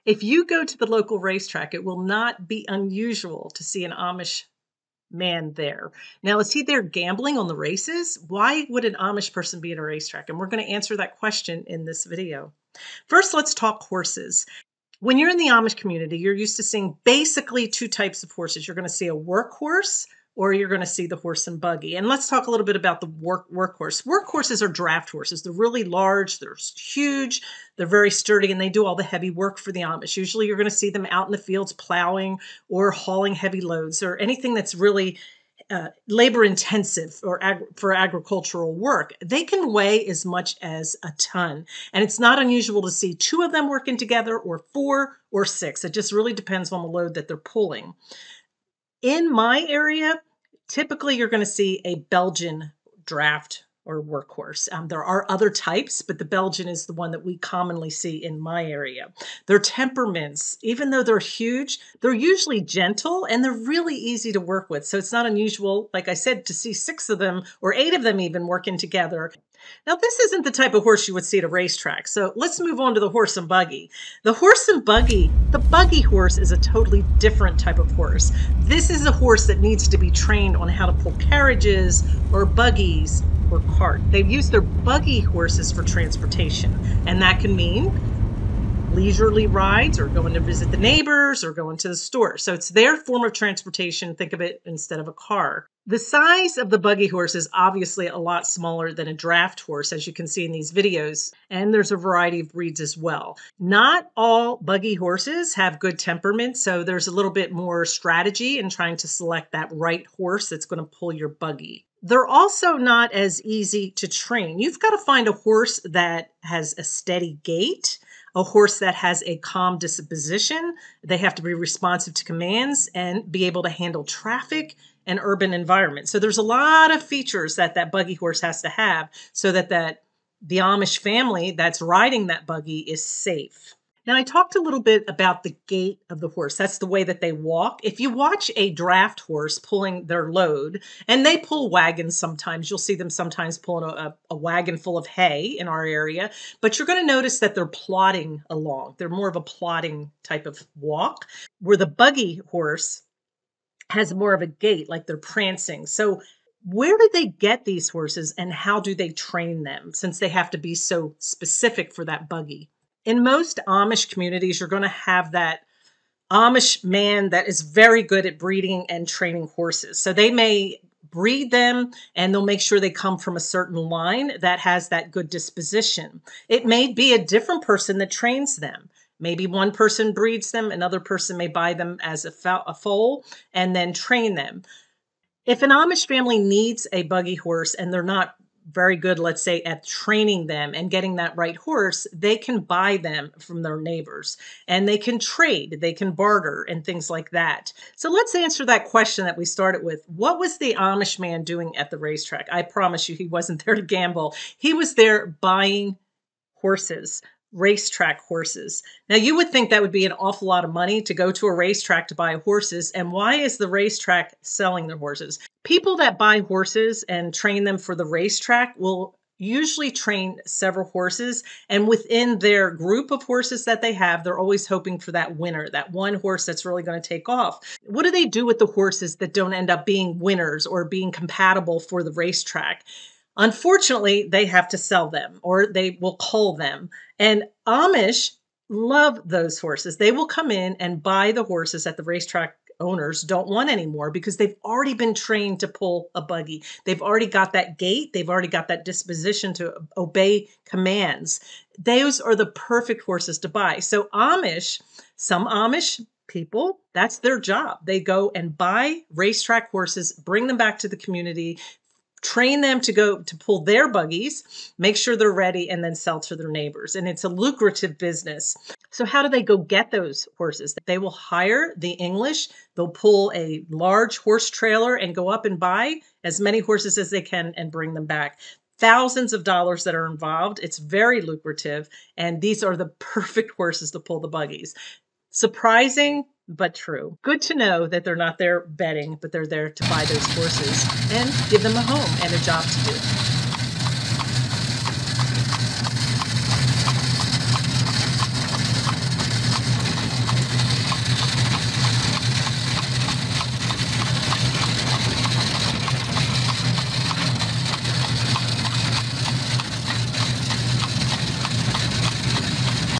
If you go to the local racetrack, it will not be unusual to see an Amish man there. Now, is he there gambling on the races? Why would an Amish person be at a racetrack? And we're going to answer that question in this video. First, let's talk horses. When you're in the Amish community, you're used to seeing basically two types of horses. You're going to see a workhorse or you're going to see the horse and buggy. And let's talk a little bit about the workhorse. Workhorses are draft horses. They're really large, they're huge, they're very sturdy, and they do all the heavy work for the Amish. Usually you're going to see them out in the fields plowing or hauling heavy loads or anything that's really labor intensive or for agricultural work. They can weigh as much as a ton. And it's not unusual to see two of them working together or four or six. It just really depends on the load that they're pulling. In my area, typically you're going to see a Belgian draft or workhorse. There are other types, but the Belgian is the one that we commonly see in my area. Their temperaments, even though they're huge, they're usually gentle and they're really easy to work with. So it's not unusual, like I said, to see 6 of them or 8 of them even working together. Now, this isn't the type of horse you would see at a racetrack. So let's move on to the horse and buggy. The horse and buggy, the buggy horse is a totally different type of horse. This is a horse that needs to be trained on how to pull carriages or buggies or cart. They've used their buggy horses for transportation, and that can mean leisurely rides or going to visit the neighbors or going to the store. So it's their form of transportation. Think of it instead of a car. The size of the buggy horse is obviously a lot smaller than a draft horse, as you can see in these videos. And there's a variety of breeds as well. Not all buggy horses have good temperament, so there's a little bit more strategy in trying to select that right horse that's going to pull your buggy. They're also not as easy to train. You've got to find a horse that has a steady gait, a horse that has a calm disposition. They have to be responsive to commands and be able to handle traffic and urban environment. So there's a lot of features that buggy horse has to have so that the Amish family that's riding that buggy is safe. Now, I talked a little bit about the gait of the horse. That's the way that they walk. If you watch a draft horse pulling their load, and they pull wagons sometimes, you'll see them sometimes pulling a wagon full of hay in our area, but you're going to notice that they're plodding along. They're more of a plodding type of walk, where the buggy horse has more of a gait, like they're prancing. So where did they get these horses and how do they train them, since they have to be so specific for that buggy? In most Amish communities, you're going to have that Amish man that is very good at breeding and training horses. So they may breed them and they'll make sure they come from a certain line that has that good disposition. It may be a different person that trains them. Maybe one person breeds them, another person may buy them as a foal and then train them. If an Amish family needs a buggy horse and they're not very good, let's say, at training them and getting that right horse, they can buy them from their neighbors and they can trade, they can barter and things like that. So let's answer that question that we started with. What was the Amish man doing at the racetrack? I promise you he wasn't there to gamble. He was there buying horses. Racetrack horses. Now, you would think that would be an awful lot of money to go to a racetrack to buy horses. And why is the racetrack selling their horses? People that buy horses and train them for the racetrack will usually train several horses. And within their group of horses that they have, they're always hoping for that winner, that one horse that's really going to take off. What do they do with the horses that don't end up being winners or being compatible for the racetrack? Unfortunately, they have to sell them or they will cull them. And Amish love those horses. They will come in and buy the horses that the racetrack owners don't want anymore because they've already been trained to pull a buggy. They've already got that gait. They've already got that disposition to obey commands. Those are the perfect horses to buy. So some Amish people, that's their job. They go and buy racetrack horses, bring them back to the community, train them to go to pull their buggies, make sure they're ready, and then sell to their neighbors. And it's a lucrative business. So how do they go get those horses? They will hire the English. They'll pull a large horse trailer and go up and buy as many horses as they can and bring them back. Thousands of dollars that are involved. It's very lucrative. And these are the perfect horses to pull the buggies. Surprising, but true. Good to know that they're not there betting, but they're there to buy those horses and give them a home and a job to do.